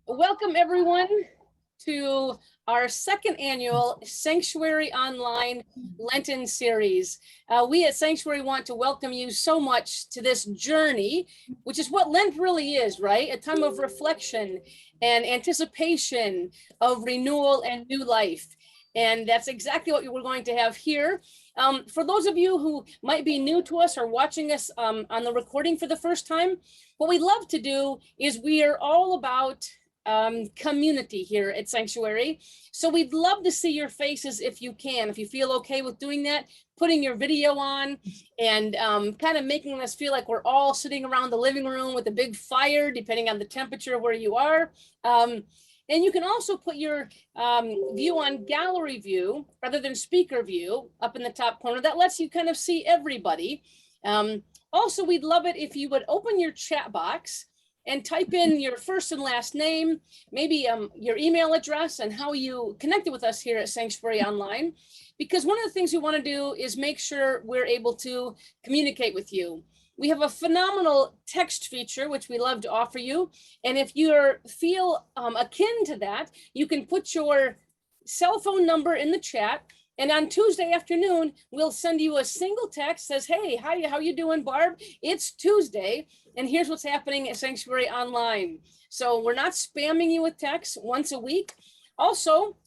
Welcome everyone to our second annual Sanctuary Online Lenten series. We at Sanctuary want to welcome you so much to this journey, which is what Lent really is, right? A time of reflection and anticipation of renewal and new life. And that's exactly what we're going to have here. For those of you who might be new to us or watching us on the recording for the first time, what we love to do is we are all about community here at Sanctuary. So we'd love to see your faces if you can, if you feel okay with doing that, putting your video on and kind of making us feel like we're all sitting around the living room with a big fire, depending on the temperature of where you are. And you can also put your view on gallery view rather than speaker view up in the top corner. That lets you kind of see everybody. Also, we'd love it if you would open your chat box and type in your first and last name, maybe your email address and how you connected with us here at Sanctuary Online. Because one of the things we want to do is make sure we're able to communicate with you. We have a phenomenal text feature, which we love to offer you. And if you feel akin to that, you can put your cell phone number in the chat. And on Tuesday afternoon, we'll send you a single text that says, hey, how you doing, Barb? It's Tuesday, and here's what's happening at Sanctuary Online. So we're not spamming you with texts once a week. Also,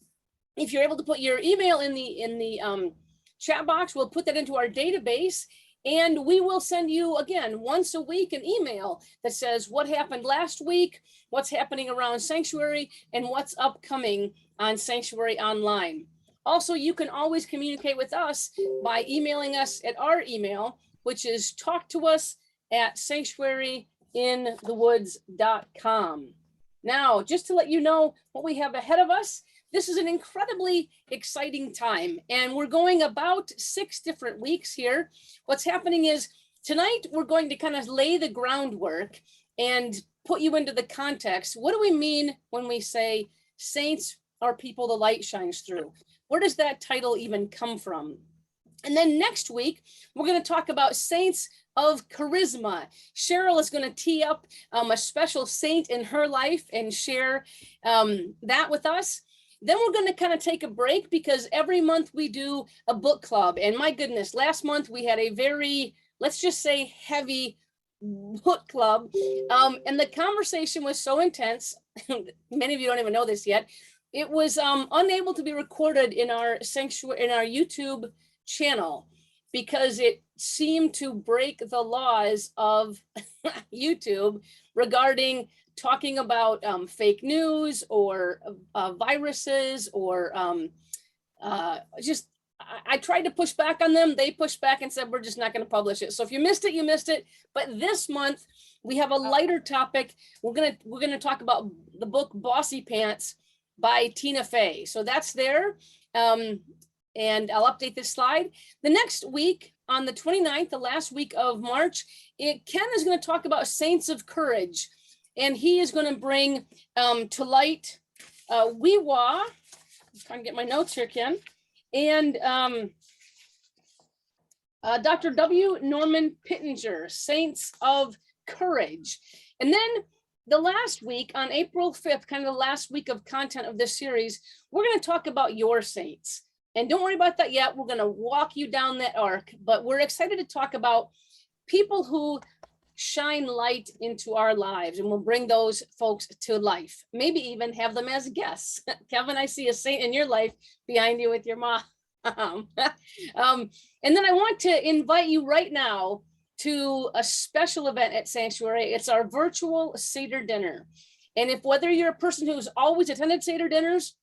if you're able to put your email in the chat box, we'll put that into our database. And we will send you, again, once a week, an email that says what happened last week, what's happening around Sanctuary, and what's upcoming on Sanctuary Online. Also, you can always communicate with us by emailing us at our email, which is talktous@sanctuaryinthewoods.com. Now, just to let you know what we have ahead of us, this is an incredibly exciting time, and we're going about 6 different weeks here. What's happening is tonight we're going to kind of lay the groundwork and put you into the context. What do we mean when we say saints are people the light shines through? Where does that title even come from? And then next week, we're going to talk about saints of charisma. Cheryl is going to tee up a special saint in her life and share that with us. Then we're going to kind of take a break because every month we do a book club. And my goodness, last month we had a very, let's just say, heavy book club. And the conversation was so intense. Many of you don't even know this yet. It was unable to be recorded in our YouTube channel because it seemed to break the laws of YouTube regarding talking about fake news or viruses or I tried to push back on them. They pushed back and said, we're just not going to publish it. So if you missed it, you missed it. But this month we have a lighter topic. We're going to talk about the book Bossy Pants by Tina Fey. So that's there. And I'll update this slide. The next week on the 29th, the last week of March, Ken is going to talk about saints of courage. And he is going to bring to light Weewa. I'm trying to get my notes here, Ken. And Dr. W. Norman Pittenger, Saints of Courage. And then the last week on April 5th, kind of the last week of content of this series, we're going to talk about your saints. And don't worry about that yet. We're going to walk you down that arc, but we're excited to talk about people who shine light into our lives, and we'll bring those folks to life. Maybe even have them as guests. Kevin, I see a saint in your life behind you with your mom. And then I want to invite you right now to a special event at Sanctuary. It's our virtual Seder dinner. And whether you're a person who's always attended Seder dinners,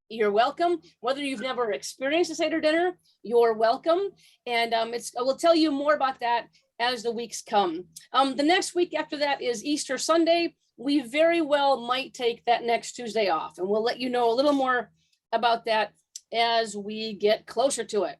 you're welcome. Whether you've never experienced a Seder dinner, you're welcome. And I will tell you more about that as the weeks come. The next week after that is Easter Sunday. We very well might take that next Tuesday off, and we'll let you know a little more about that as we get closer to it.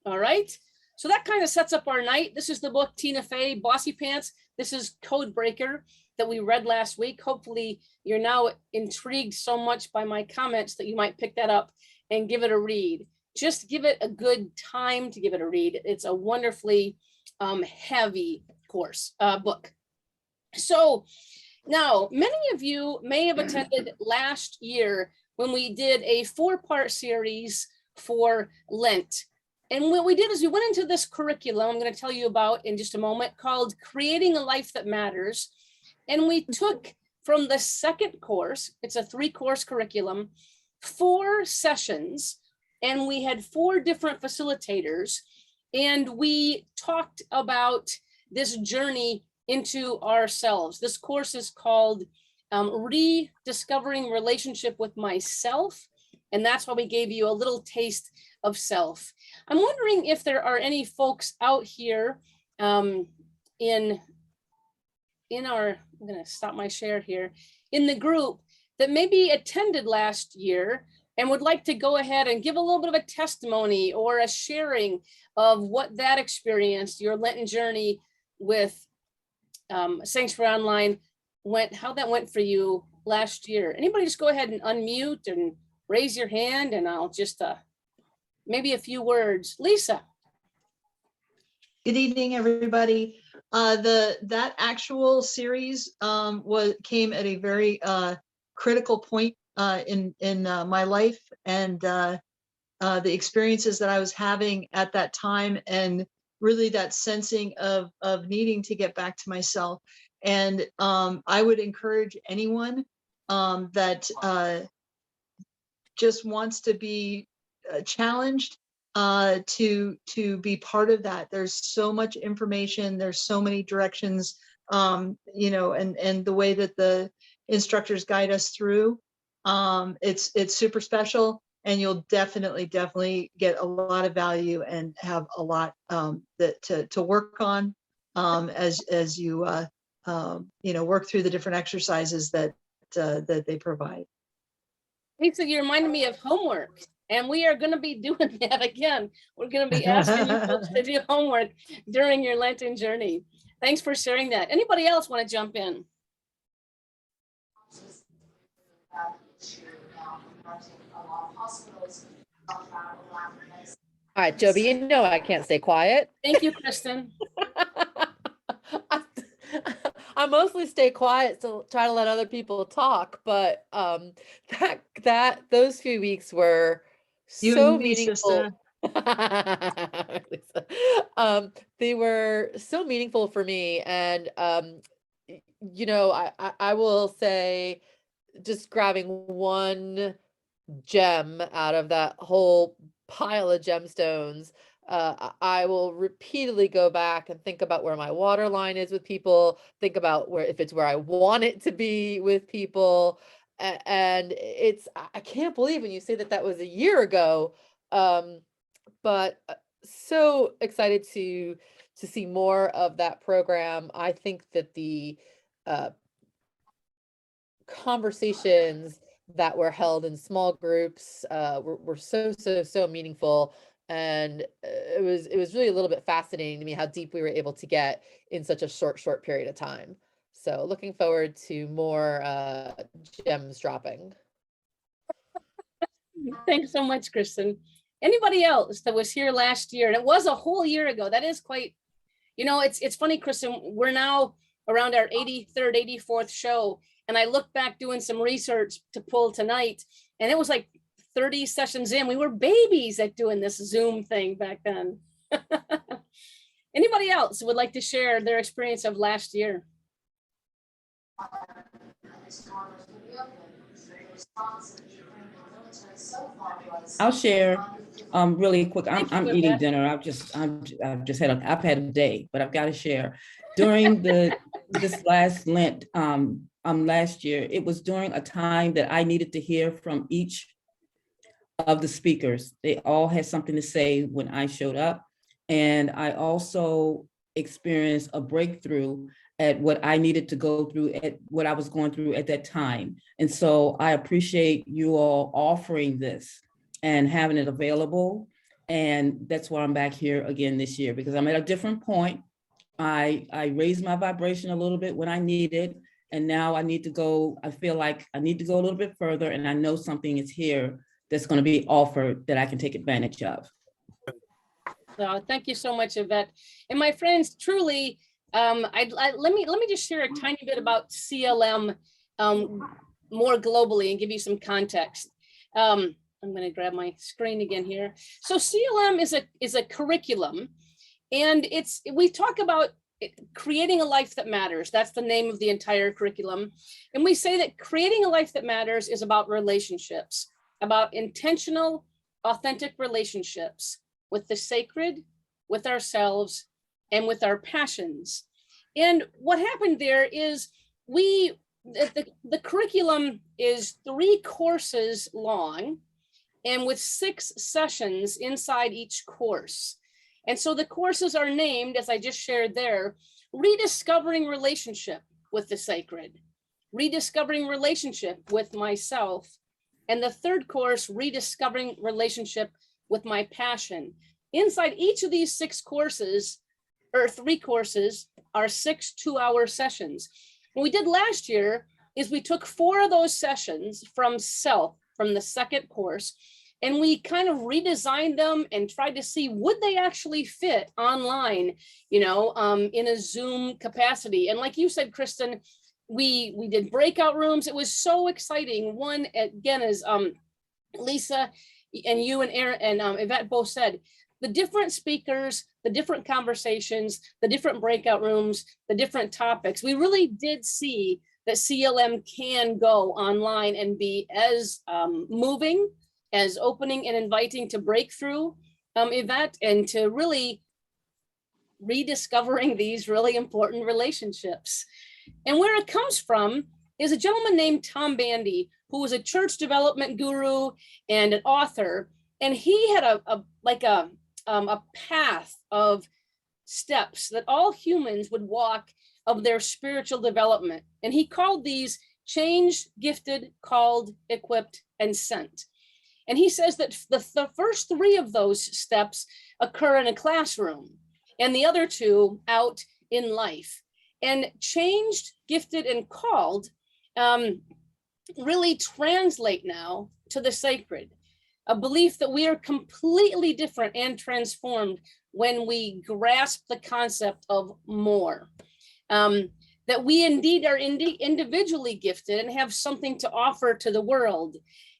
All right. So that kind of sets up our night. This is the book Tina Fey, Bossy Pants. This is Code Breaker that we read last week. Hopefully you're now intrigued so much by my comments that you might pick that up and give it a read. Just give it a good time to give it a read. It's a wonderfully heavy book. So now many of you may have attended last year when we did a 4-part series for Lent. And what we did is we went into this curriculum I'm going to tell you about in just a moment, called Creating a Life That Matters. And we took from the second course, it's a 3-course curriculum, 4 sessions, and we had 4 different facilitators. And we talked about this journey into ourselves. This course is called Rediscovering Relationship with Myself. And that's why we gave you a little taste of self. I'm wondering if there are any folks out here in our, I'm going to stop my share here, in the group that maybe attended last year and would like to go ahead and give a little bit of a testimony or a sharing of what that experience, your Lenten journey with Sanctuary Online how that went for you last year. Anybody just go ahead and unmute and raise your hand, and I'll just maybe a few words. Lisa. Good evening, everybody. That actual series came at a very critical point in my life, and the experiences that I was having at that time, and really that sensing of needing to get back to myself. And I would encourage anyone that just wants to be challenged to be part of that. There's so much information, there's so many directions, you know, and the way that the instructors guide us through, it's super special, and you'll definitely get a lot of value and have a lot to work on as you you know, work through the different exercises that they provide. Lisa, you reminded me of homework, and we are going to be doing that again. We're going to be asking you folks to do homework during your Lenten journey. Thanks for sharing that. Anybody else want to jump in? All right, Joby, you know I can't stay quiet. Thank you, Kristen. I mostly stay quiet to try to let other people talk, but those few weeks were so meaningful. They were so meaningful for me, and you know, I will say, just grabbing one gem out of that whole pile of gemstones, I will repeatedly go back and think about where my water line is with people, think about if it's where I want it to be with people. And I can't believe when you say that was a year ago, but so excited to see more of that program. I think that the conversations that were held in small groups were so meaningful. And it was really a little bit fascinating to me how deep we were able to get in such a short period of time. So looking forward to more gems dropping. Thanks so much, Kristen. Anybody else that was here last year? And it was a whole year ago. That is quite, you know, it's funny, Kristen, we're now around our 83rd, 84th show. And I look back doing some research to pull tonight, and it was like 30 sessions in. We were babies at doing this Zoom thing back then. Anybody else would like to share their experience of last year? I'll share really quick. I'm eating dinner. I've just had a day, but I've got to share. During this last Lent, last year, it was during a time that I needed to hear from each of the speakers. They all had something to say when I showed up. And I also experienced a breakthrough at what I needed to go through, at what I was going through at that time. And so I appreciate you all offering this and having it available. And that's why I'm back here again this year, because I'm at a different point. I raised my vibration a little bit when I needed, and now I need to go, I feel like I need to go a little bit further, and I know something is here that's going to be offered that I can take advantage of. Thank you so much, Yvette. And my friends, truly, Let me just share a tiny bit about CLM more globally and give you some context. I'm going to grab my screen again here. So CLM is a curriculum, and we talk about creating a life that matters. That's the name of the entire curriculum. And we say that creating a life that matters is about relationships, about intentional, authentic relationships with the sacred, with ourselves, and with our passions. And what happened there is the curriculum is 3 courses long and with 6 sessions inside each course. And so the courses are named, as I just shared there, Rediscovering Relationship with the Sacred, Rediscovering Relationship with Myself, and the 3rd course, Rediscovering Relationship with My Passion. Inside each of these 6 courses, or 3 courses, are 6 2-hour sessions. What we did last year is we took 4 of those sessions from the 2nd course, and we kind of redesigned them and tried to see, would they actually fit online, in a Zoom capacity? And like you said, Kristen, we did breakout rooms. It was so exciting. One, again, as Lisa and you and Aaron and Yvette both said, the different speakers, the different conversations, the different breakout rooms, the different topics. We really did see that CLM can go online and be as moving, as opening and inviting to breakthrough event, and to really rediscovering these really important relationships. And where it comes from is a gentleman named Tom Bandy, who was a church development guru and an author. And he had a path of steps that all humans would walk of their spiritual development. And he called these changed, gifted, called, equipped, and sent. And he says that the first 3 of those steps occur in a classroom and the other 2 out in life. And changed, gifted, and called really translate now to the sacred, a belief that we are completely different and transformed when we grasp the concept of more. That we indeed are individually gifted and have something to offer to the world.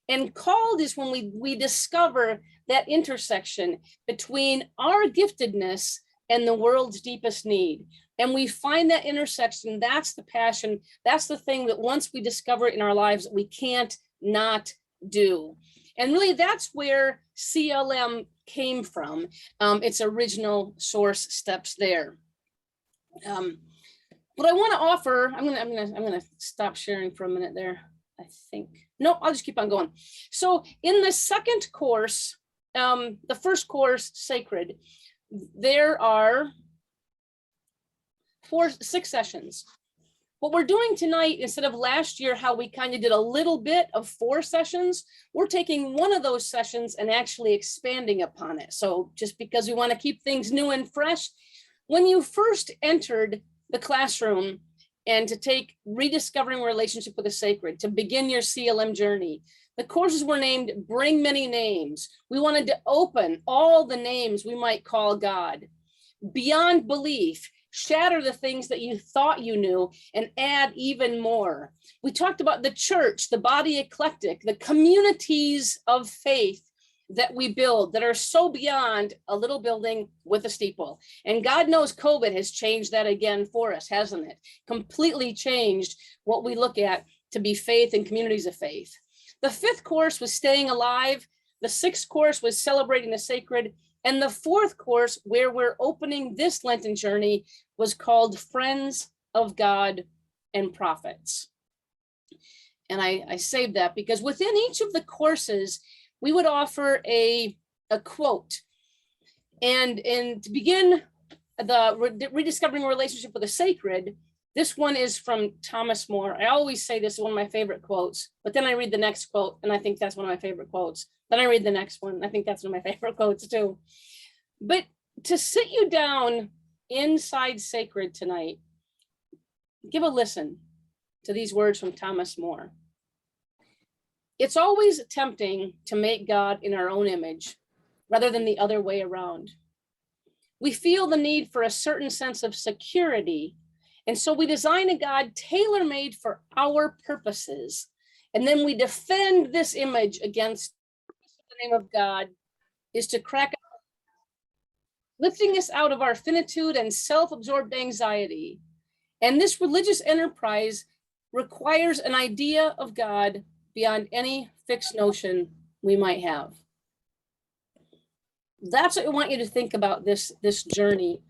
And called is when we discover that intersection between our giftedness and the world's deepest need. And we find that intersection. That's the passion. That's the thing that once we discover it in our lives, we can't not do. And really, that's where CLM came from. Its original source steps there. What I want to offer, I'm gonna stop sharing for a minute there. I think. No, I'll just keep on going. So in the 2nd course, the 1st course, Sacred, there are 6 sessions. What we're doing tonight, instead of last year, how we kind of did a little bit of 4 sessions, we're taking one of those sessions and actually expanding upon it. So just because we want to keep things new and fresh, when you first entered the classroom and to take Rediscovering Relationship with the Sacred, to begin your CLM journey, the courses were named Bring Many Names. We wanted to open all the names we might call God. Beyond Belief, shatter the things that you thought you knew and add even more. We talked about the church, the body eclectic, the communities of faith that we build that are so beyond a little building with a steeple. And God knows COVID has changed that again for us, hasn't it? Completely changed what we look at to be faith and communities of faith. The 5th course was Staying Alive. The 6th course was Celebrating the Sacred. And the 4th course, where we're opening this Lenten journey, was called Friends of God and Prophets. And I saved that because within each of the courses, we would offer a quote. And to begin the Rediscovering Relationship with the Sacred, this one is from Thomas More. I always say this is one of my favorite quotes, but then I read the next quote and I think that's one of my favorite quotes. Then I read the next one. I think that's one of my favorite quotes too. But to sit you down inside Sacred tonight, give a listen to these words from Thomas More. It's always tempting to make God in our own image rather than the other way around. we feel the need for a certain sense of security. And so we design a God tailor-made for our purposes. And then we defend this image against the name of God is to crack, lifting us out of our finitude and self-absorbed anxiety. And this religious enterprise requires an idea of God beyond any fixed notion we might have. That's what I want you to think about this journey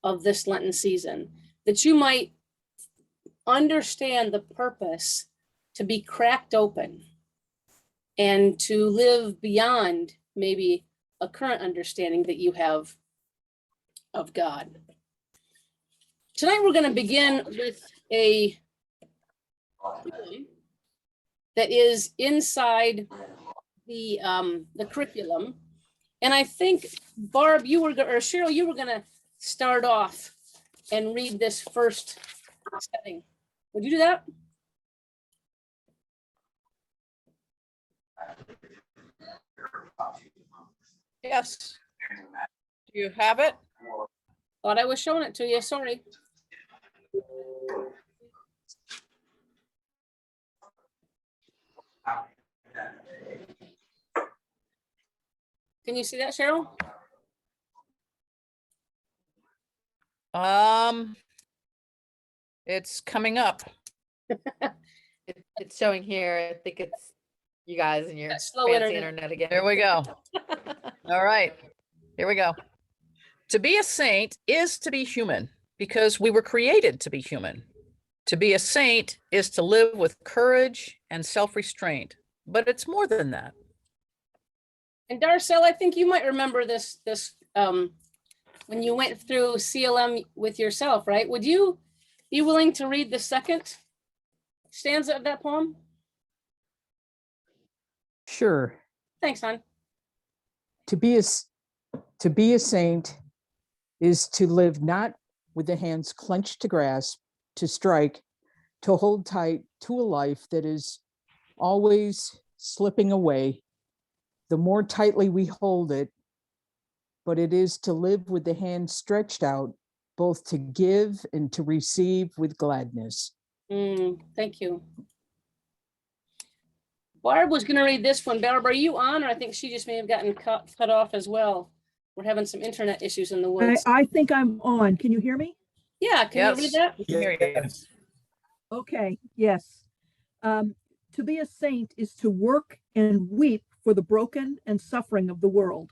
of this Lenten season, that you might understand the purpose to be cracked open and to live beyond maybe a current understanding that you have of God. Tonight we're going to begin with a poem that is inside the curriculum. And I think, Barb, you were, or Cheryl, you were going to start off and read this first setting. Would you do that? Yes. Do you have it? Thought I was showing it to you. Sorry. Can you see that, Cheryl? It's coming up. It's showing here. I think it's you guys and your That slow fancy internet. internet again. There we go. All right, here we go. To be a saint is to be human because we were created to be human. To be a saint is to live with courage and self-restraint, but it's more than that. And Darcel, I think you might remember this when you went through CLM with yourself, right? Would you be willing to read the second stanza of that poem? Sure. Thanks, hon. To be a saint is to live not with the hands clenched to grasp, to strike, to hold tight to a life that is always slipping away. The more tightly we hold it, but it is to live with the hands stretched out, both to give and to receive with gladness. Thank you. Barb was going to read this one. Barb, are you on? Or I think she just may have gotten cut off as well. We're having some internet issues in the woods. I think I'm on. Can you hear me? Yeah, can you read that? We can hear you. Okay, yes. To be a saint is to work and weep for the broken and suffering of the world.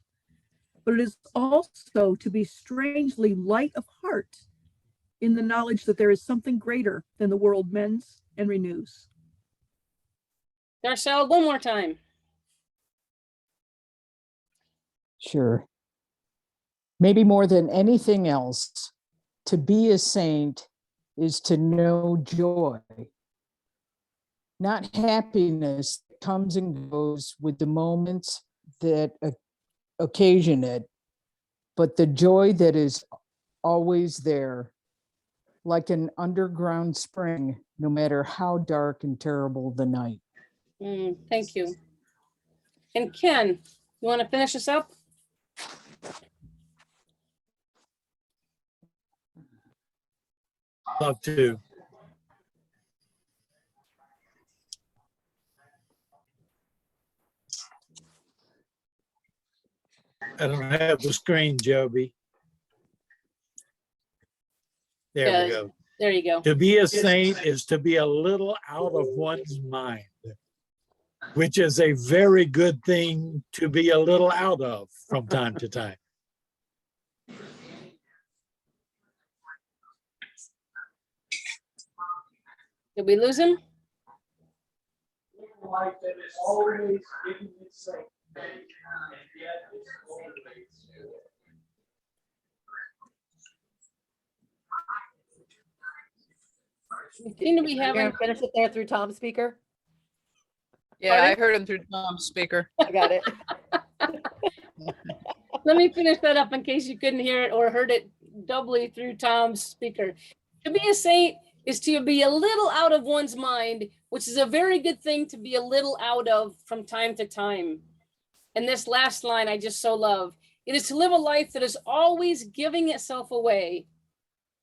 But it is also to be strangely light of heart in the knowledge that there is something greater than the world mends and renews. Darcel, one more time. Sure. Maybe more than anything else, to be a saint is to know joy, not happiness that comes and goes with the moments that occasion it, but the joy that is always there, like an underground spring, no matter how dark and terrible the night. Thank you. And Ken, you want to finish this up? Love to. I don't have the screen, Joby. There we Yeah. go. There you go. To be a saint is to be a little out of one's mind, which is a very good thing to be a little out of from time to time. Did we lose him? We seem to be You're having, gonna finish it there through Tom's speaker? Yeah, I Pardon? heard him through Tom's speaker. I got it. let me finish that up in case you couldn't hear it or heard it doubly through Tom's speaker. To be a saint is to be a little out of one's mind, which is a very good thing to be a little out of from time to time. And this last line I just so love It is to live a life that is always giving itself away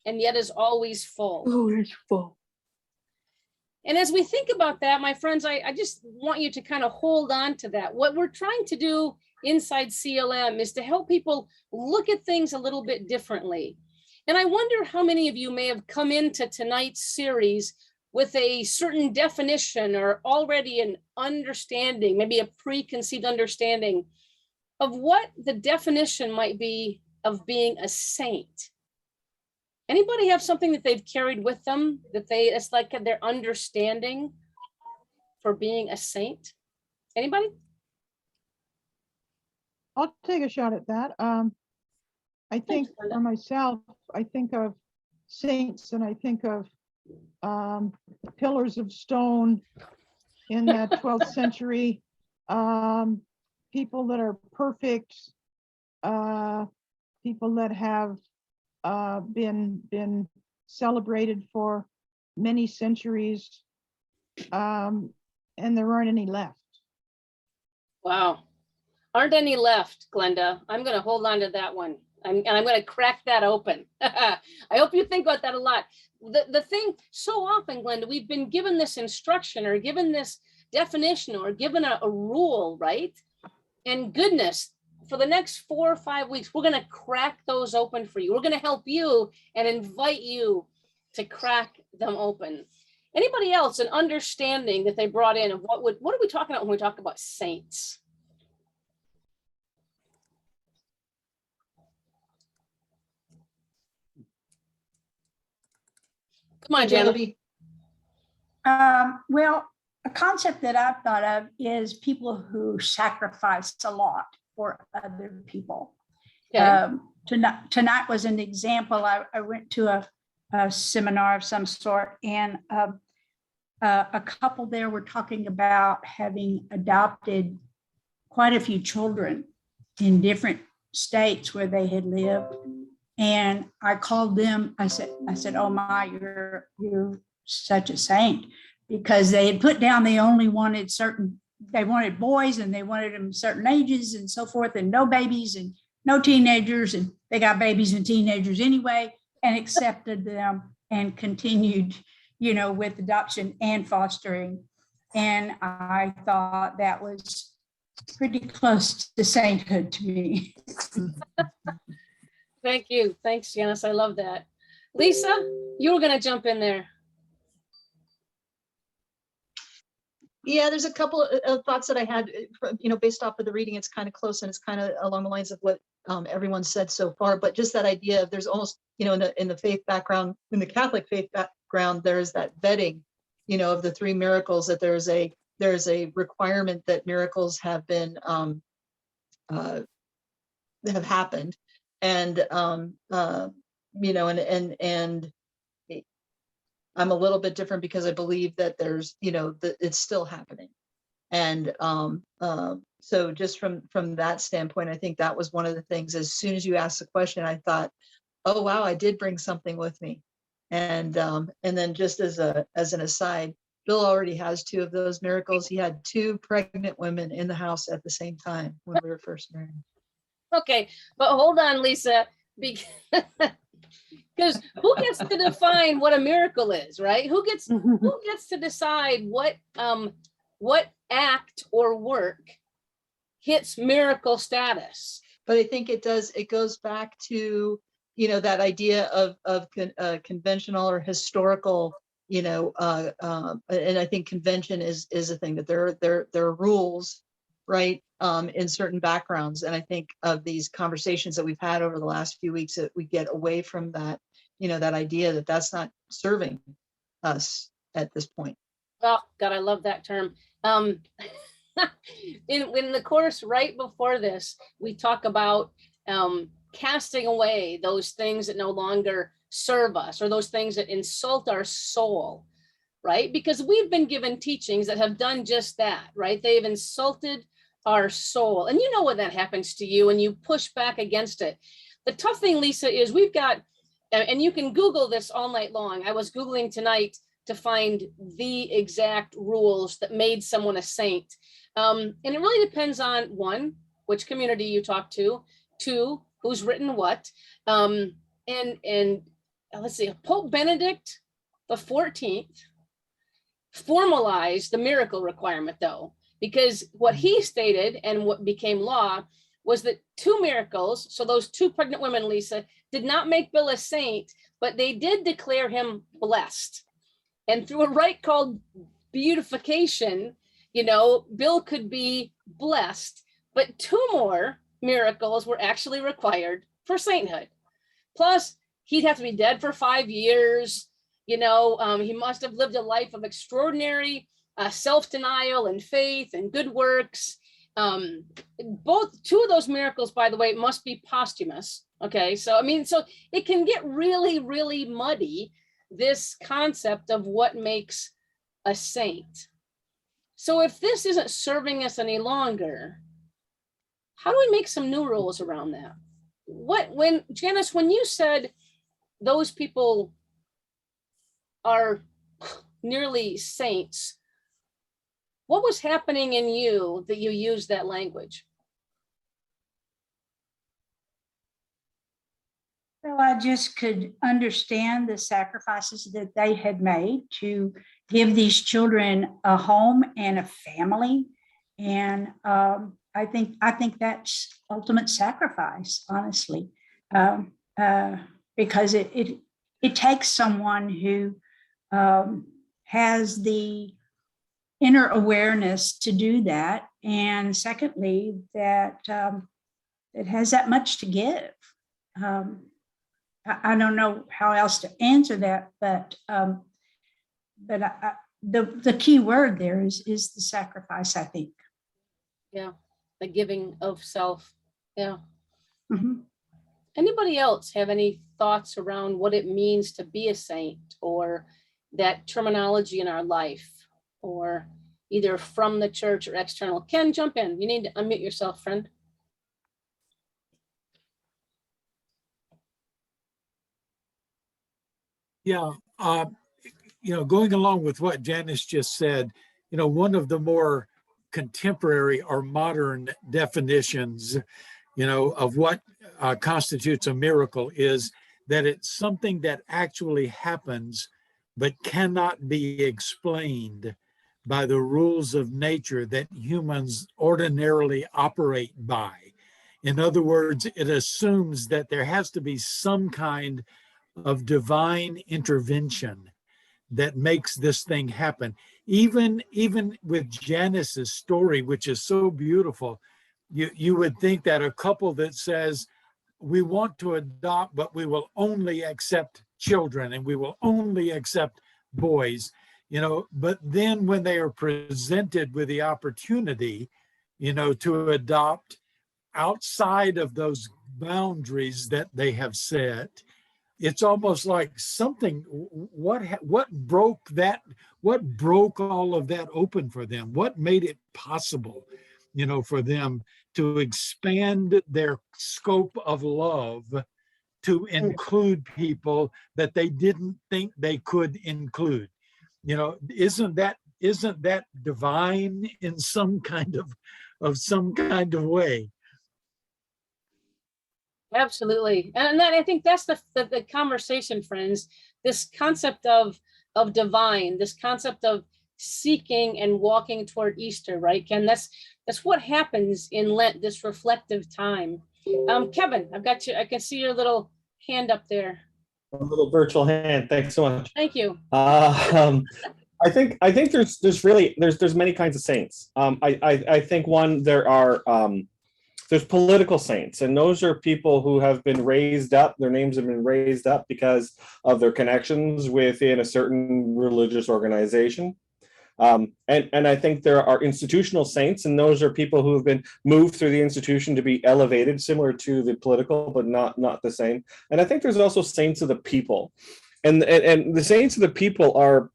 and yet is always full. Oh, it's full. And as we think about that, my friends, I just want you to kind of hold on to that. What we're trying to do inside CLM is to help people look at things a little bit differently. And I wonder how many of you may have come into tonight's series with a certain definition or already an understanding, maybe a preconceived understanding of what the definition might be of being a saint. Anybody have something that they've carried with them that it's like their understanding for being a saint? Anybody? I'll take a shot at that. I think for myself, I think of saints and I think of pillars of stone in that 12th century, people that are perfect, people that have been celebrated for many centuries, and there aren't any left. Wow. Aren't any left, Glenda. I'm going to hold on to that one. And I'm going to crack that open. I hope you think about that a lot. The thing, so often, Glenda, we've been given this instruction or given this definition or given a rule, right? And goodness, for the next 4 or 5 weeks, we're going to crack those open for you. We're going to help you and invite you to crack them open. Anybody else, an understanding that they brought in of what are we talking about when we talk about saints? Come on, Janet. Well, a concept that I've thought of is people who sacrifice a lot for other people. Okay. Tonight was an example. I went to a seminar of some sort, and a couple there were talking about having adopted quite a few children in different states where they had lived. And I called them, I said, oh my, you're such a saint, because they had put down they only wanted they wanted boys and they wanted them certain ages and so forth, and no babies and no teenagers, and they got babies and teenagers anyway, and accepted them and continued, with adoption and fostering. And I thought that was pretty close to sainthood to me. Thank you. Thanks, Janice. I love that. Lisa, you were going to jump in there. Yeah, there's a couple of thoughts that I had, based off of the reading. It's kind of close and it's kind of along the lines of what everyone said so far. But just that idea of there's almost, in the faith background, in the Catholic faith background, there's that vetting, of the 3 miracles, that there's a requirement that miracles have been have happened, and and I'm a little bit different because I believe that there's, it's still happening. And so just from that standpoint, I think that was one of the things. As soon as you asked the question, I thought, oh, wow, I did bring something with me. And then just as an aside, Bill already has 2 of those miracles. He had 2 pregnant women in the house at the same time when we were first married. Okay, but hold on, Lisa, because who gets to define what a miracle is, right? Who gets to decide what act or work hits miracle status? But I think it goes back to, that idea of conventional or historical, and I think convention is a thing, that there are rules, right, in certain backgrounds. And I think of these conversations that we've had over the last few weeks, that we get away from that, that idea that that's not serving us at this point. Oh God, I love that term. In the course right before this, we talk about casting away those things that no longer serve us, or those things that insult our soul, right? Because we've been given teachings that have done just that, right? They've insulted our soul. And you know when that happens to you and you push back against it. The tough thing, Lisa, is we've got, and you can Google this all night long. I was Googling tonight to find the exact rules that made someone a saint. And it really depends on, 1, which community you talk to, to who's written what. And let's see, Pope Benedict the 14th formalized the miracle requirement, though, because what he stated and what became law was that 2 miracles, so those 2 pregnant women, Lisa, did not make Bill a saint, but they did declare him blessed. And through a rite called beatification, Bill could be blessed, but 2 more miracles were actually required for sainthood. Plus, he'd have to be dead for 5 years. He must have lived a life of extraordinary self-denial and faith and good works. 2 of those miracles, by the way, must be posthumous. Okay, so it can get really, really muddy, this concept of what makes a saint. So if this isn't serving us any longer, how do we make some new rules around that? Janice, when you said those people are nearly saints, what was happening in you that you used that language? Well, I just could understand the sacrifices that they had made to give these children a home and a family. And I think that's ultimate sacrifice, honestly, because it takes someone who has the inner awareness to do that, and secondly, that it has that much to give. I don't know how else to answer that, but the key word there is the sacrifice, I think. Yeah, the giving of self. Yeah. Mm-hmm. Anybody else have any thoughts around what it means to be a saint, or that terminology in our life, or either from the church or external? Ken, jump in. You need to unmute yourself, friend. Yeah, going along with what Janice just said, one of the more contemporary or modern definitions, of what constitutes a miracle is that it's something that actually happens, but cannot be explained by the rules of nature that humans ordinarily operate by. In other words, it assumes that there has to be some kind of divine intervention that makes this thing happen. Even with Janice's story, which is so beautiful, you would think that a couple that says, we want to adopt, but we will only accept children and we will only accept boys, but then when they are presented with the opportunity, to adopt outside of those boundaries that they have set, it's almost like something, what broke all of that open for them? What made it possible, for them to expand their scope of love to include people that they didn't think they could include? Isn't that divine in some kind of way? Absolutely. And then I think that's the conversation, friends, this concept of divine, this concept of seeking and walking toward Easter, right, Ken? That's what happens in Lent, this reflective time. Kevin, I've got you. I can see your little hand up there. A little virtual hand. Thanks so much. Thank you. I think there's many kinds of saints. I think there's political saints, and those are people who have been raised up, their names have been raised up because of their connections within a certain religious organization. And I think there are institutional saints, and those are people who have been moved through the institution to be elevated, similar to the political, but not the same. And I think there's also saints of the people. And the saints of the people are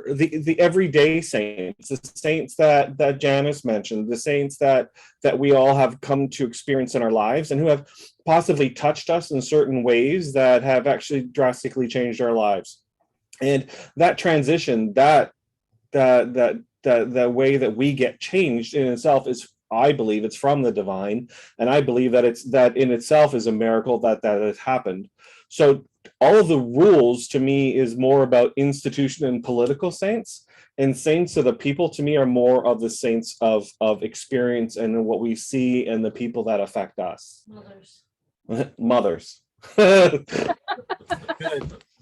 the everyday saints, the saints that Janice mentioned, the saints that we all have come to experience in our lives, and who have possibly touched us in certain ways that have actually drastically changed our lives. And that transition, that way that we get changed in itself is I believe it's from the divine, and I believe that that in itself is a miracle that has happened. So all of the rules to me is more about institution and political saints, and saints of the people to me are more of the saints of experience and what we see and the people that affect us. Mothers.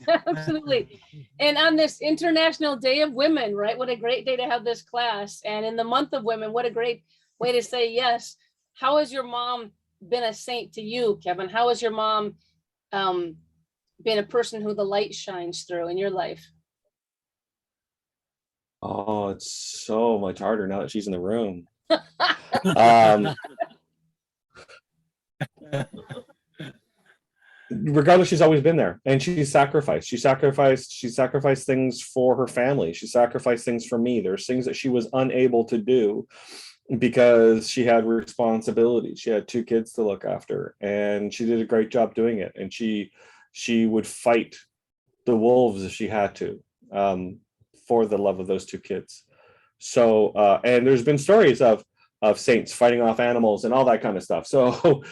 Absolutely. And on this International Day of Women, right? What a great day to have this class. And in the month of women, what a great way to say yes. How has your mom been a saint to you, Kevin? How has your mom been a person who the light shines through in your life? Oh, it's so much harder now that she's in the room. Regardless, she's always been there, and she sacrificed things for her family. She sacrificed things for me. There's things that she was unable to do because she had responsibilities. She had 2 kids to look after, and she did a great job doing it. And she would fight the wolves if she had to, for the love of those 2 kids. So and there's been stories of saints fighting off animals and all that kind of stuff. So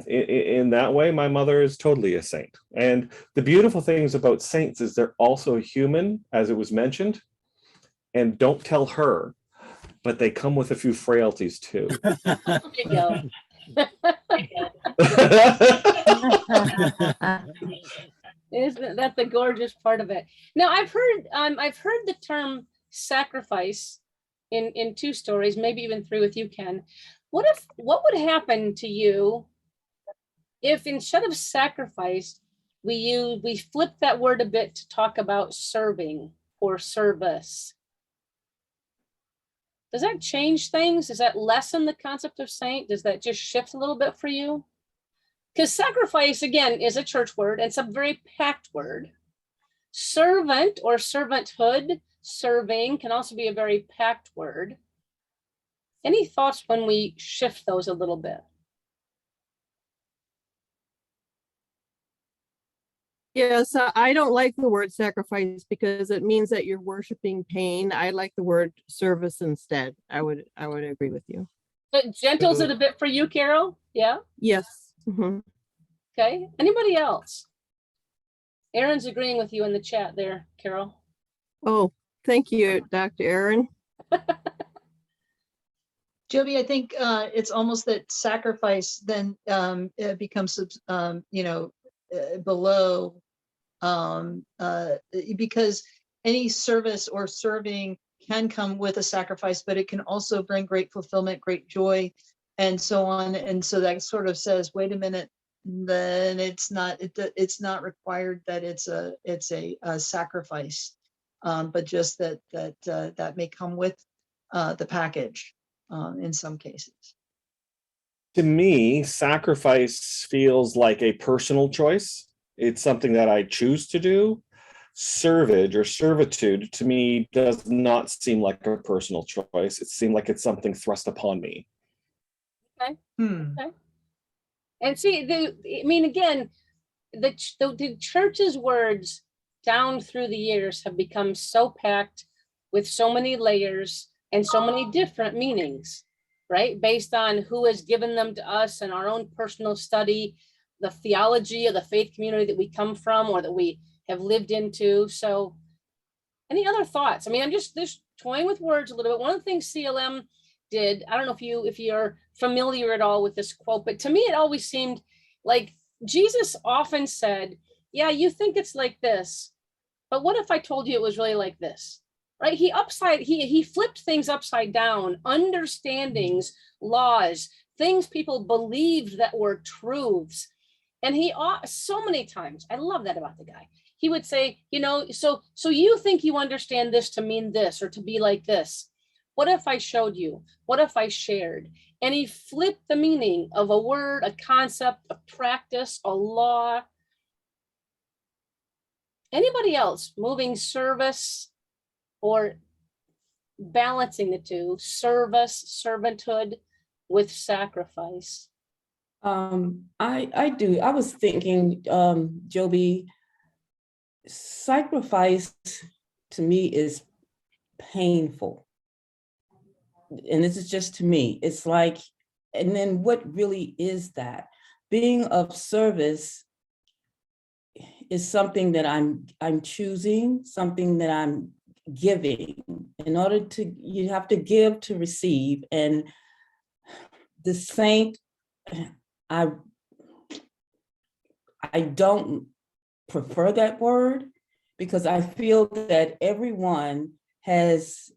in that way, my mother is totally a saint. And the beautiful things about saints is they're also human, as it was mentioned, and don't tell her, but they come with a few frailties too. There you go. Isn't that the gorgeous part of it? Now I've heard the term sacrifice in 2 stories, maybe even 3 with you, Ken. What would happen to you if instead of sacrifice, we flip that word a bit to talk about serving or service? Does that change things? Does that lessen the concept of saint? Does that just shift a little bit for you? Because sacrifice, again, is a church word. And it's a very packed word. Servant or servanthood, serving, can also be a very packed word. Any thoughts when we shift those a little bit? Yes, I don't like the word sacrifice because it means that you're worshiping pain. I like the word service instead. I would agree with you. But gentles it a bit for you, Carol? Yeah? Yes. Mhm. Okay. Anybody else? Aaron's agreeing with you in the chat there, Carol. Oh, thank you, Dr. Aaron. Joby, I think it's almost that sacrifice then it becomes, below, because any service or serving can come with a sacrifice, but it can also bring great fulfillment, great joy, and so on. And so that sort of says, wait a minute, then it's not required that it's a sacrifice, but just that may come with the package in some cases. To me, sacrifice feels like a personal choice. It's something that I choose to do. Servage or servitude to me does not seem like a personal choice. It seems like it's something thrust upon me. Okay. Okay. And see, again, the church's words down through the years have become so packed with so many layers and so many different meanings, right? Based on who has given them to us and our own personal study, the theology of the faith community that we come from or that we have lived into. So any other thoughts? I mean, I'm just toying with words a little bit. One of the things CLM did, I don't know if you're familiar at all with this quote, but to me, it always seemed like Jesus often said, yeah, you think it's like this, but what if I told you it was really like this? Right? He flipped things upside down, understandings, laws, things people believed that were truths. And he so many times, I love that about the guy. He would say, so you think you understand this to mean this or to be like this. What if I showed you? What if I shared? And he flipped the meaning of a word, a concept, a practice, a law. Anybody else moving service or balancing the two, service, servanthood with sacrifice? I do. I was thinking, Joby, sacrifice to me is painful. and this is just to me, it's like, and then what really is that? Being of service is something that I'm choosing, something that I'm giving. In order to, you have to give to receive. And the saint, I don't prefer that word, because I feel that everyone has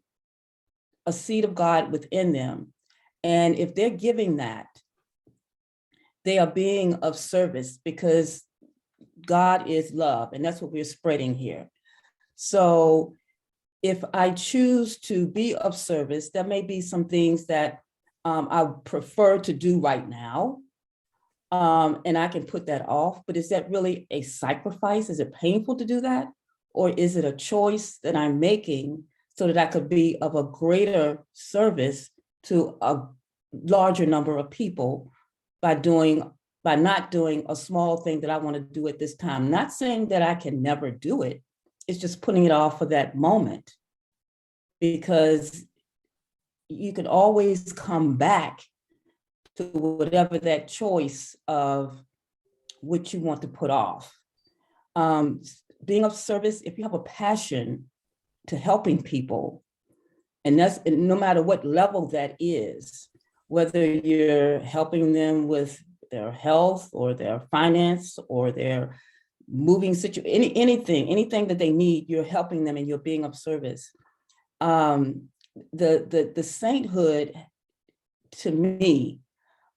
a seed of God within them. And if they're giving that, they are being of service, because God is love, and that's what we're spreading here. So if I choose to be of service, there may be some things that I prefer to do right now, and I can put that off, but is that really a sacrifice? Is it painful to do that? Or is it a choice that I'm making so that I could be of a greater service to a larger number of people by not doing a small thing that I want to do at this time? Not saying that I can never do it. It's just putting it off for that moment, because you can always come back to whatever that choice of what you want to put off. Being of service, if you have a passion to helping people, and that's no matter what level that is, whether you're helping them with their health or their finance or their moving situation, anything that they need, you're helping them and you're being of service. The sainthood, to me,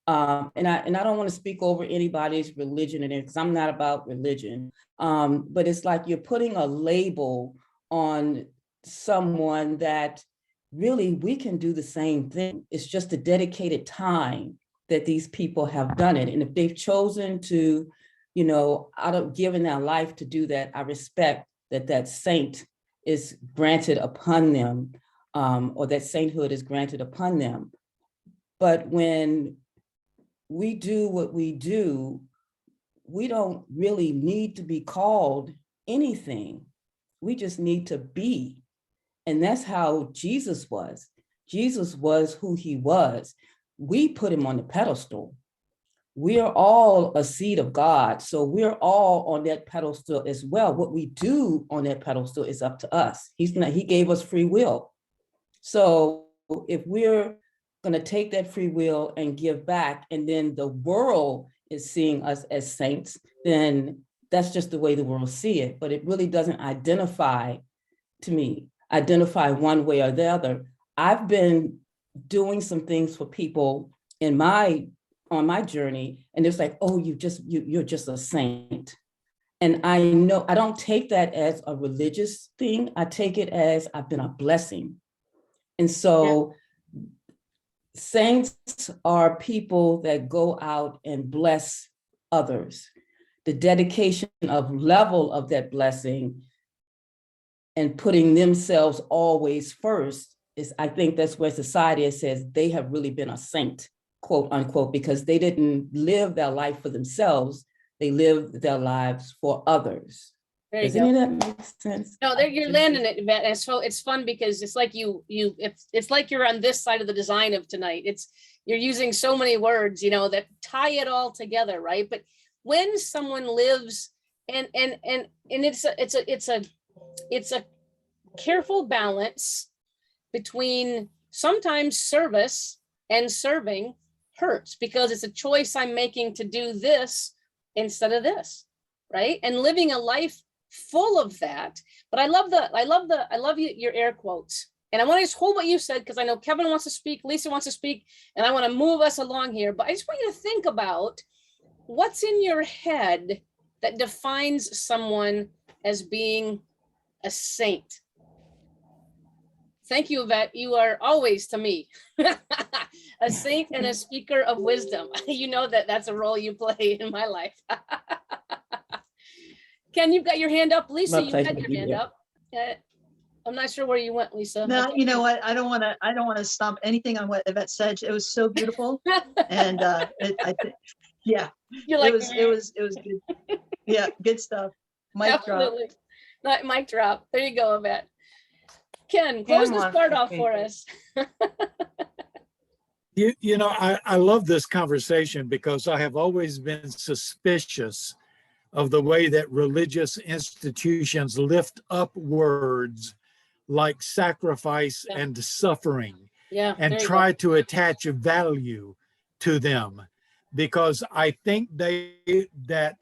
and I don't want to speak over anybody's religion, and because I'm not about religion, but it's like you're putting a label on someone that really we can do the same thing. It's just a dedicated time that these people have done it. And if they've chosen to, out of giving their life to do that, I respect that saint is granted upon them, or that sainthood is granted upon them. But when we do what we do, we don't really need to be called anything. We just need to be. And that's how Jesus was. Jesus was who he was. We put him on the pedestal. We are all a seed of God. So we're all on that pedestal as well. What we do on that pedestal is up to us. He gave us free will. So if we're going to take that free will and give back, and then the world is seeing us as saints, then that's just the way the world see it. But it really doesn't identify one way or the other. I've been doing some things for people on my journey, and it's like, oh, you're just a saint. And I know I don't take that as a religious thing. I take it as I've been a blessing. And so saints are people that go out and bless others. The dedication of level of that blessing and putting themselves always first is, I think that's where society says they have really been a saint, quote unquote, because they didn't live their life for themselves. They lived their lives for others. Does any of that make sense? No, you're landing it, Yvette. And so it's fun because it's like it's like you're on this side of the design of tonight. You're using so many words, that tie it all together, right? But when someone lives and it's a careful balance between sometimes service and serving hurts, because it's a choice I'm making to do this instead of this, right? And living a life full of that. But I love your air quotes. And I want to just hold what you said, because I know Kevin wants to speak, Lisa wants to speak, and I want to move us along here. But I just want you to think about what's in your head that defines someone as being a saint. Thank you, Yvette. You are always, to me, a saint and a speaker of wisdom. You know that's a role you play in my life. Ken, you've got your hand up. Lisa, you've got your hand up. I'm not sure where you went, Lisa. No, you know what? I don't want to stomp anything on what Yvette said. It was so beautiful, and yeah, it was good. Yeah, good stuff. Mic drop. Not mic drop. There you go, Yvette. Ken, close this part off for us. I love this conversation because I have always been suspicious of the way that religious institutions lift up words like sacrifice and suffering and try to attach a value to them, because I think that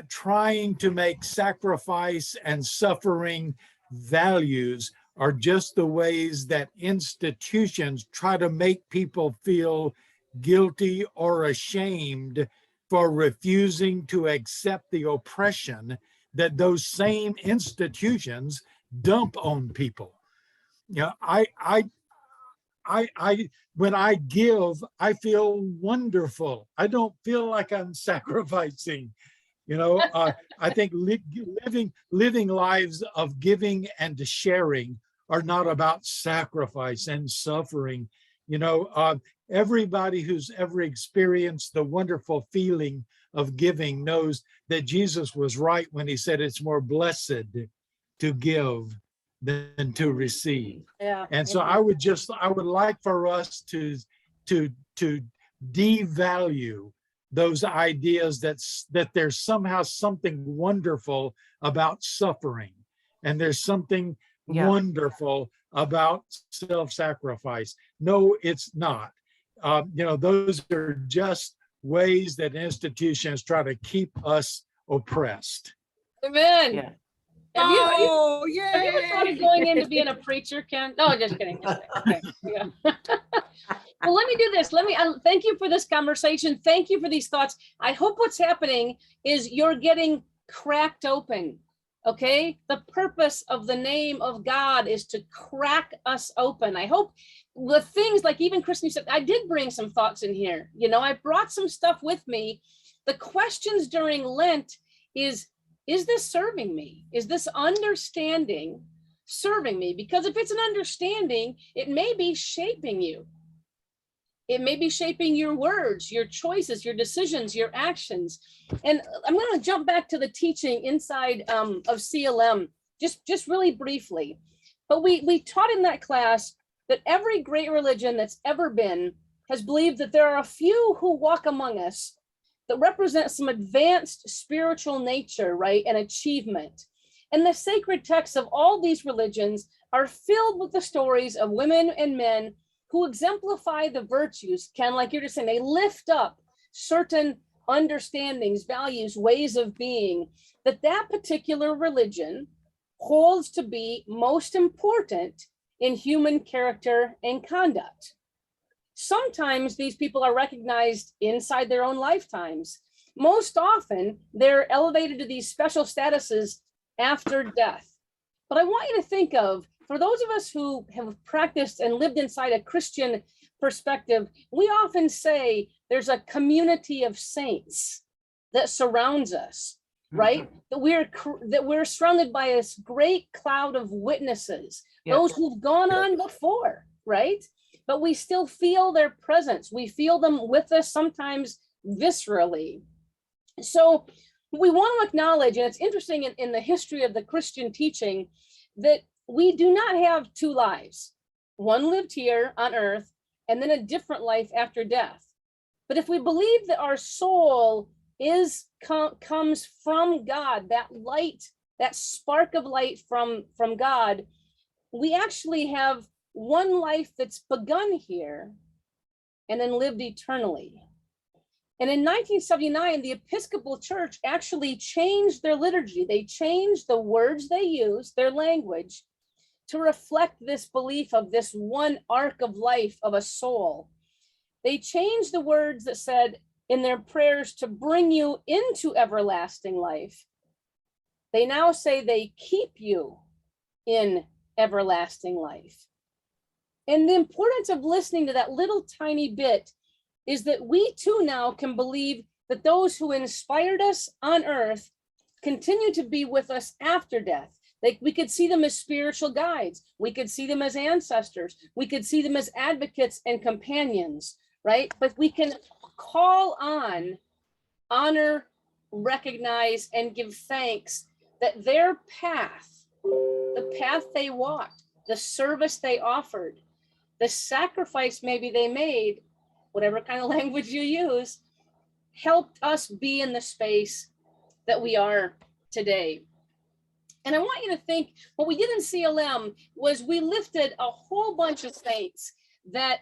trying to make sacrifice and suffering values are just the ways that institutions try to make people feel guilty or ashamed for refusing to accept the oppression that those same institutions dump on people. When I give, I feel wonderful. I don't feel like I'm sacrificing. I think living lives of giving and sharing are not about sacrifice and suffering. Everybody who's ever experienced the wonderful feeling of giving knows that Jesus was right when he said it's more blessed to give than to receive. And so I would like for us to devalue those ideas that there's somehow something wonderful about suffering, and there's something wonderful about self-sacrifice. No, it's not. Those are just ways that institutions try to keep us oppressed. Amen. Yeah. Have you ever thought of going into being a preacher, Ken? No, just kidding. Okay. Yeah. Well, let me do this. Thank you for this conversation. Thank you for these thoughts. I hope what's happening is you're getting cracked open. Okay. The purpose of the name of God is to crack us open. I hope the things like even Kristen said, I did bring some thoughts in here. I brought some stuff with me. The questions during Lent is this serving me? Is this understanding serving me? Because if it's an understanding, it may be shaping you. It may be shaping your words, your choices, your decisions, your actions. And I'm going to jump back to the teaching inside of CLM, just really briefly. But we taught in that class that every great religion that's ever been has believed that there are a few who walk among us that represent some advanced spiritual nature, right, and achievement. And the sacred texts of all these religions are filled with the stories of women and men who exemplify the virtues, Ken, like you're just saying, they lift up certain understandings, values, ways of being that particular religion holds to be most important in human character and conduct. Sometimes these people are recognized inside their own lifetimes. Most often, they're elevated to these special statuses after death. But I want you to think of, for those of us who have practiced and lived inside a Christian perspective, we often say there's a community of saints that surrounds us, right? That we're surrounded by this great cloud of witnesses, those who've gone on before, right? But we still feel their presence. We feel them with us, sometimes viscerally. So we want to acknowledge, and it's interesting in the history of the Christian teaching, that we do not have two lives. One lived here on earth, and then a different life after death. But if we believe that our soul comes from God, that light, that spark of light from God, we actually have one life that's begun here and then lived eternally. And in 1979, the Episcopal Church actually changed their liturgy. They changed the words they use, their language, to reflect this belief of this one arc of life of a soul. They changed the words that said in their prayers to bring you into everlasting life. They now say they keep you in everlasting life. And the importance of listening to that little tiny bit is that we too now can believe that those who inspired us on earth continue to be with us after death. We could see them as spiritual guides. We could see them as ancestors. We could see them as advocates and companions, right? But we can call on, honor, recognize, and give thanks that their path, the path they walked, the service they offered, the sacrifice maybe they made, whatever kind of language you use, helped us be in the space that we are today. And I want you to think, what we did in CLM was we lifted a whole bunch of saints that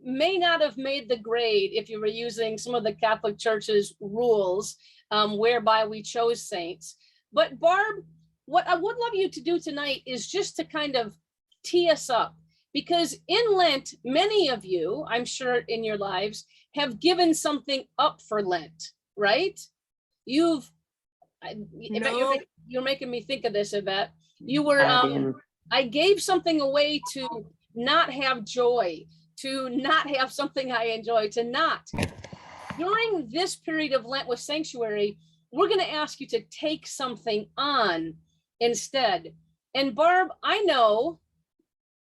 may not have made the grade if you were using some of the Catholic Church's rules whereby we chose saints. But Barb, what I would love you to do tonight is just to kind of tee us up, because in Lent, many of you, I'm sure in your lives, have given something up for Lent, right? You're making me think of this, Yvette. You were, I gave something away to not have joy, to not have something I enjoy, to not. During this period of Lent with Sanctuary, we're going to ask you to take something on instead. And Barb, I know,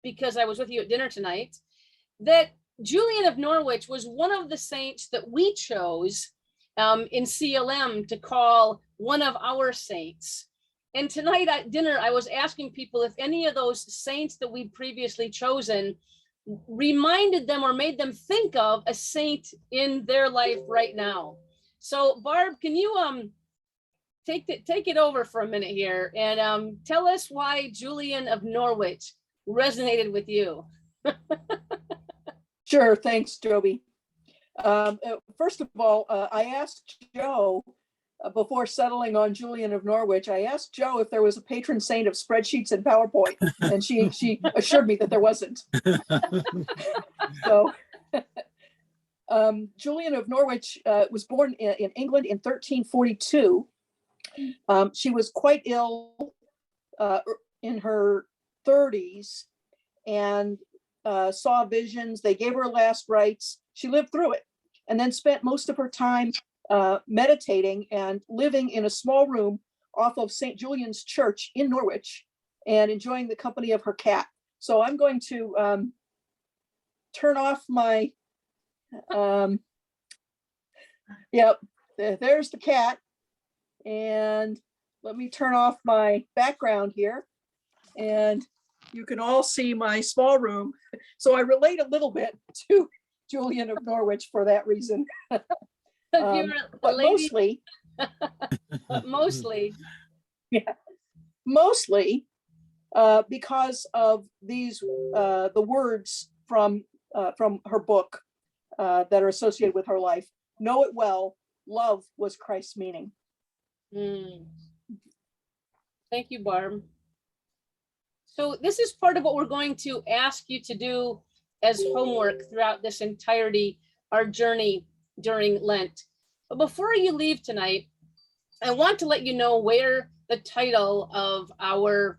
because I was with you at dinner tonight, that Julian of Norwich was one of the saints that we chose in CLM to call one of our saints. And tonight at dinner, I was asking people if any of those saints that we'd previously chosen reminded them or made them think of a saint in their life right now. So Barb, can you take it over for a minute here and tell us why Julian of Norwich resonated with you? Sure, thanks, Joby. First of all, I asked Joe before settling on Julian of Norwich, I asked Joe if there was a patron saint of spreadsheets and PowerPoint, and she assured me that there wasn't. So Julian of Norwich was born in England in 1342. She was quite ill in her 30s and saw visions. They gave her last rites. She lived through it and then spent most of her time meditating and living in a small room off of St. Julian's Church in Norwich and enjoying the company of her cat. So I'm going to turn off my, yep, there's the cat. And let me turn off my background here. And you can all see my small room. So I relate a little bit to Julian of Norwich for that reason. But mostly, mostly because of these the words from her book that are associated with her life. Know it well, love was Christ's meaning. Thank you, Barb. So this is part of what we're going to ask you to do as homework throughout this entirety, our journey during Lent. But before you leave tonight, I want to let you know where the title of our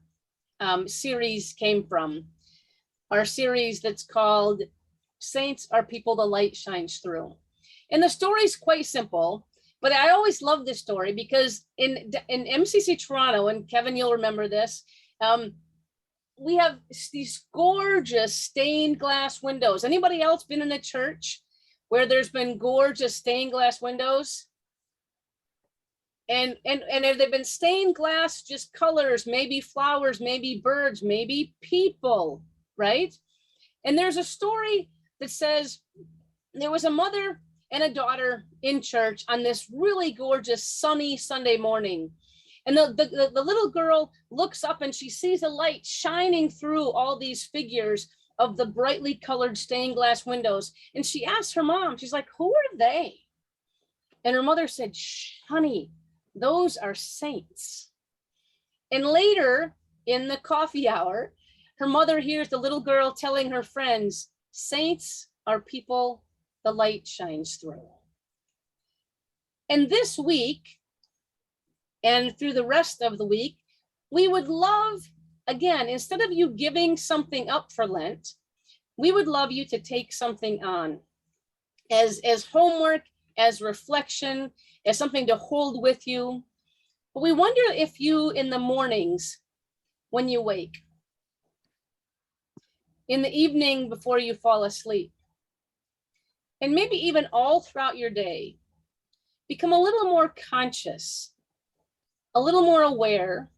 series came from. Our series that's called Saints Are People the Light Shines Through. And the story's quite simple, but I always love this story because in MCC Toronto, and Kevin, you'll remember this, we have these gorgeous stained glass windows. Anybody else been in a church where there's been gorgeous stained glass windows? And have they been stained glass, just colors, maybe flowers, maybe birds, maybe people, right? And there's a story that says there was a mother and a daughter in church on this really gorgeous sunny Sunday morning. And the little girl looks up and she sees a light shining through all these figures of the brightly colored stained glass windows. And she asks her mom, she's like, who are they? And her mother said, shh, honey, those are saints. And later in the coffee hour, her mother hears the little girl telling her friends, saints are people the light shines through. And this week, and through the rest of the week, we would love, again, instead of you giving something up for Lent, we would love you to take something on as homework, as reflection, as something to hold with you. But we wonder if you, in the mornings, when you wake, in the evening before you fall asleep, and maybe even all throughout your day, become a little more conscious, a little more aware,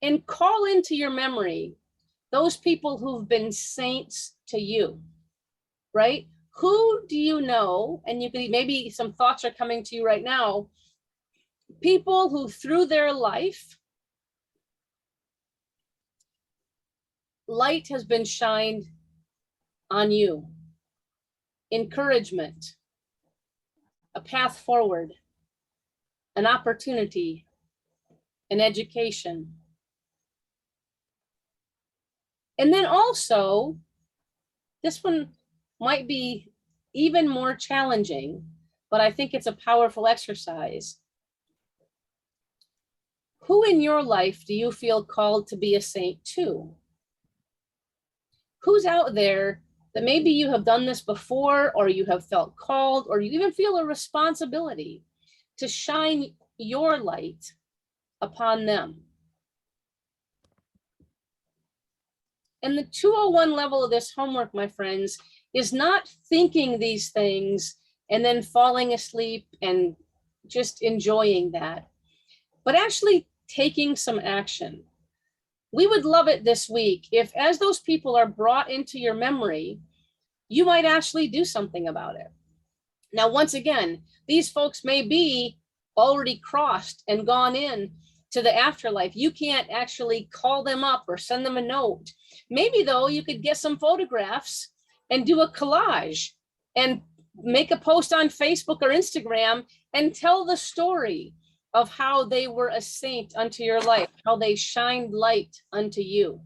and call into your memory those people who've been saints to you, right? Who do you know? And you can, maybe some thoughts are coming to you right now. People who through their life, light has been shined on you. Encouragement, a path forward, an opportunity, an education. And then also, this one might be even more challenging, but I think it's a powerful exercise. Who in your life do you feel called to be a saint to? Who's out there that maybe you have done this before, or you have felt called, or you even feel a responsibility to shine your light upon them? And the 201 level of this homework, my friends, is not thinking these things and then falling asleep and just enjoying that, but actually taking some action. We would love it this week if, as those people are brought into your memory, you might actually do something about it. Now, once again, these folks may be already crossed and gone in to the afterlife. You can't actually call them up or send them a note. Maybe though, you could get some photographs and do a collage and make a post on Facebook or Instagram and tell the story of how they were a saint unto your life, how they shined light unto you.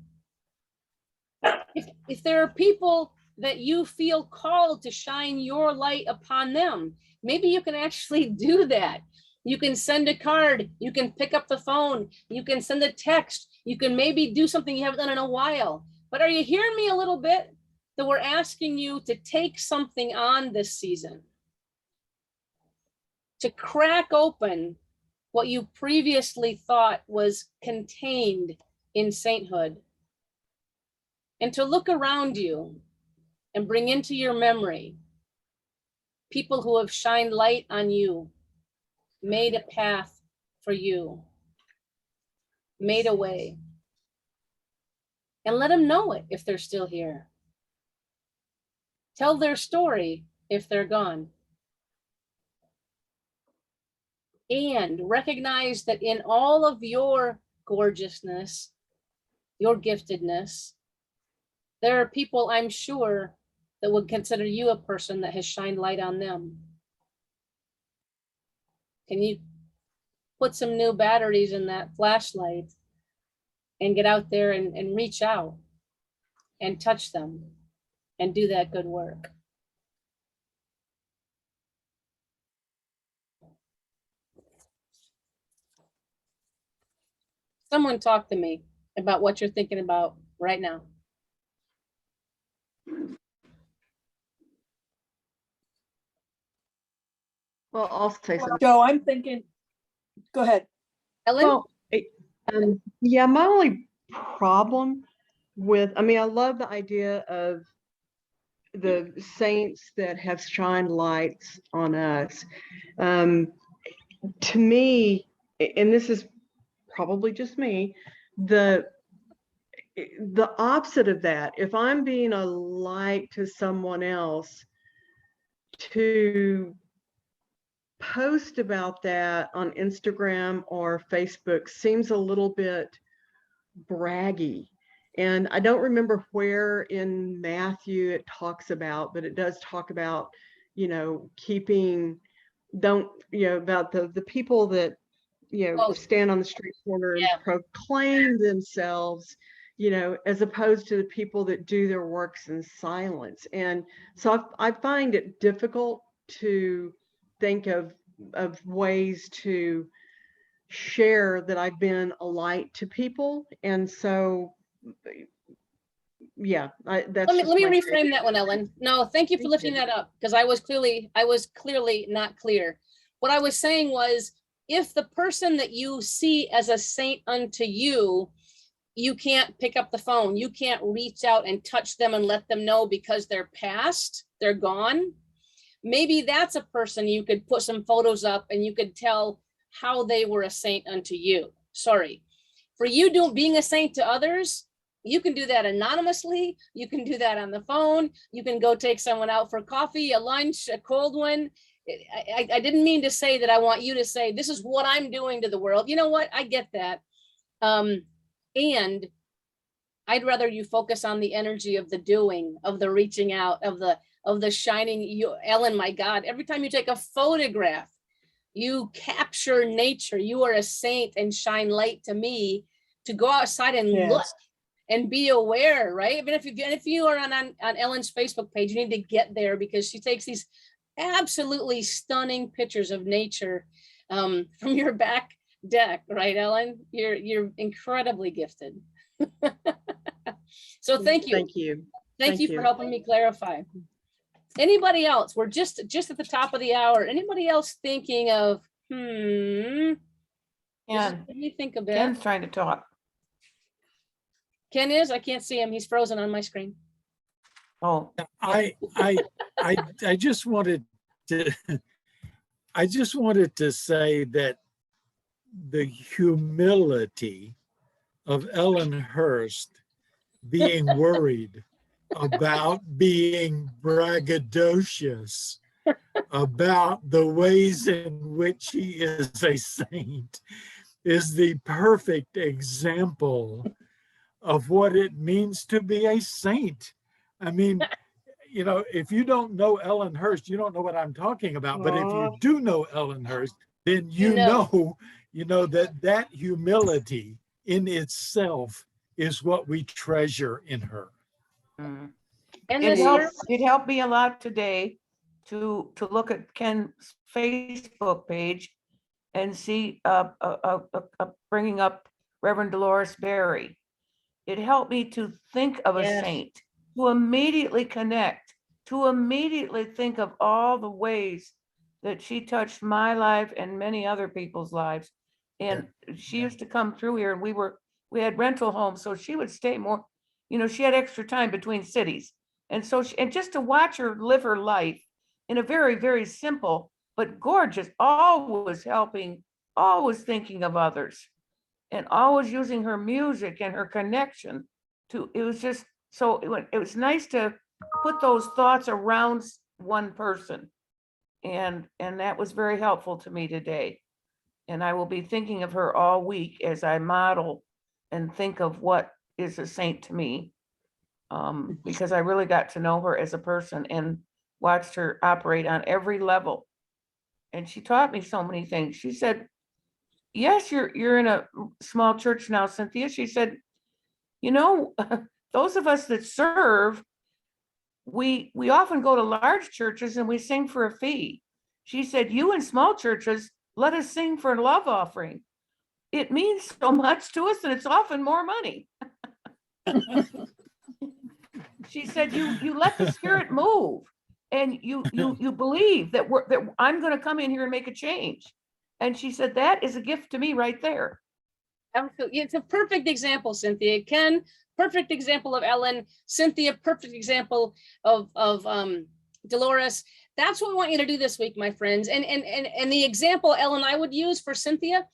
If there are people that you feel called to shine your light upon them, maybe you can actually do that. You can send a card, you can pick up the phone, you can send a text, you can maybe do something you haven't done in a while. But are you hearing me a little bit? That we're asking you to take something on this season, to crack open what you previously thought was contained in sainthood, and to look around you and bring into your memory people who have shined light on you, made a path for you, made a way, and let them know it if they're still here. Tell their story if they're gone. And recognize that in all of your gorgeousness, your giftedness, there are people, I'm sure, that would consider you a person that has shined light on them. Can you put some new batteries in that flashlight and get out there and reach out and touch them and do that good work? Someone talk to me about what you're thinking about right now. Well, I'll say something. Joe, I'm thinking, go ahead. Ellen? Well, yeah, my only problem with, I mean, I love the idea of the saints that have shined lights on us. To me, and this is probably just me, the opposite of that, if I'm being a light to someone else, to post about that on Instagram or Facebook seems a little bit braggy. And I don't remember where in Matthew it talks about, but it does talk about, you know, about the people that, you know, stand on the street corner and proclaim themselves, you know, as opposed to the people that do their works in silence. And so I find it difficult to think of ways to share that I've been a light to people. And so, yeah, that's let me reframe that one, Ellen. No, thank you for lifting that up, because I was clearly not clear. What I was saying was, if the person that you see as a saint unto you, you can't pick up the phone, you can't reach out and touch them and let them know because they're past, they're gone. Maybe that's a person you could put some photos up and you could tell how they were a saint unto you. Sorry. For you being a saint to others, You can do that anonymously. You can do that on the phone. You can go take someone out for coffee, a lunch, a cold one. I didn't mean to say that I want you to say, this is what I'm doing to the world. You know what? I get that. And I'd rather you focus on the energy of the doing, of the reaching out, of the shining. You, Ellen, my God, every time you take a photograph, you capture nature. You are a saint and shine light to me to go outside and look and be aware, right? But if you are on Ellen's Facebook page, you need to get there because she takes these absolutely stunning pictures of nature from your back deck, right, Ellen? You're incredibly gifted. So thank you. Thank you. Thank you for helping me clarify. Anybody else? We're just at the top of the hour. Anybody else thinking of, Ken, let me think a bit. Ken's trying to talk. Ken is? I can't see him. He's frozen on my screen. Oh, I just wanted to say that the humility of Ellen Hurst being worried about being braggadocious about the ways in which she is a saint is the perfect example of what it means to be a saint. I mean, you know, if you don't know Ellen Hurst, you don't know what I'm talking about. But if you do know Ellen Hurst, then you know that humility in itself is what we treasure in her. mm. And It helped me a lot today to look at Ken's Facebook page and see bringing up Reverend Dolores Berry. It helped me to think of a saint, to immediately connect, to immediately think of all the ways that she touched my life and many other people's lives. And she used to come through here, and we had rental homes, so she would stay more, you know, she had extra time between cities. And so, and just to watch her live her life in a very, very simple, but gorgeous, always helping, always thinking of others, and always using her music and her connection to, it was just, so it was nice to put those thoughts around one person. And that was very helpful to me today. And I will be thinking of her all week as I model and think of what is a saint to me. Because I really got to know her as a person and watched her operate on every level. And she taught me so many things. She said, yes, you're in a small church now, Cynthia. She said, you know, those of us that serve, we often go to large churches and we sing for a fee. She said, you in small churches, let us sing for a love offering. It means so much to us, and it's often more money. She said, you let the Spirit move, and you believe that I'm going to come in here and make a change. And she said, that is a gift to me right there. Absolutely. It's a perfect example, Cynthia. Ken, perfect example of Ellen. Cynthia, perfect example of Dolores. That's what we want you to do this week, my friends. And the example, Ellen, I would use for Cynthia,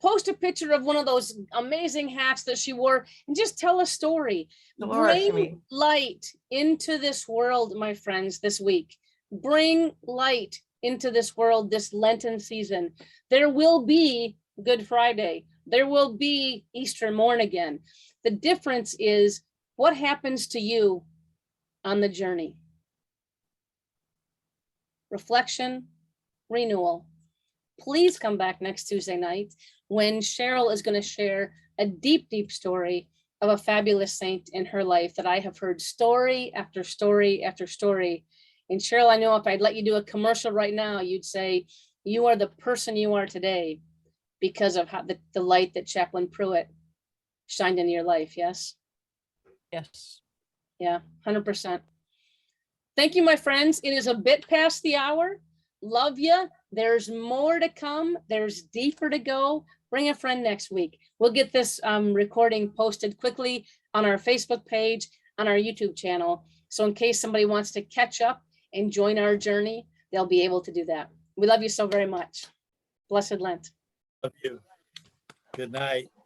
post a picture of one of those amazing hats that she wore and just tell a story. Dolores, bring light into this world, my friends, this week. Bring light into this world this Lenten season. There will be Good Friday. There will be Easter morn again. The difference is what happens to you on the journey. Reflection, renewal. Please come back next Tuesday night when Cheryl is going to share a deep, deep story of a fabulous saint in her life that I have heard story after story after story. And Cheryl, I know if I'd let you do a commercial right now, you'd say, you are the person you are today because of how the light that Chaplain Prewitt shined into your life. Yes? Yes. Yeah, 100%. Thank you, my friends. It is a bit past the hour. Love you. There's more to come. There's deeper to go. Bring a friend next week. We'll get this recording posted quickly on our Facebook page, on our YouTube channel. So in case somebody wants to catch up and join our journey, they'll be able to do that. We love you so very much. Blessed Lent. Love you. Good night.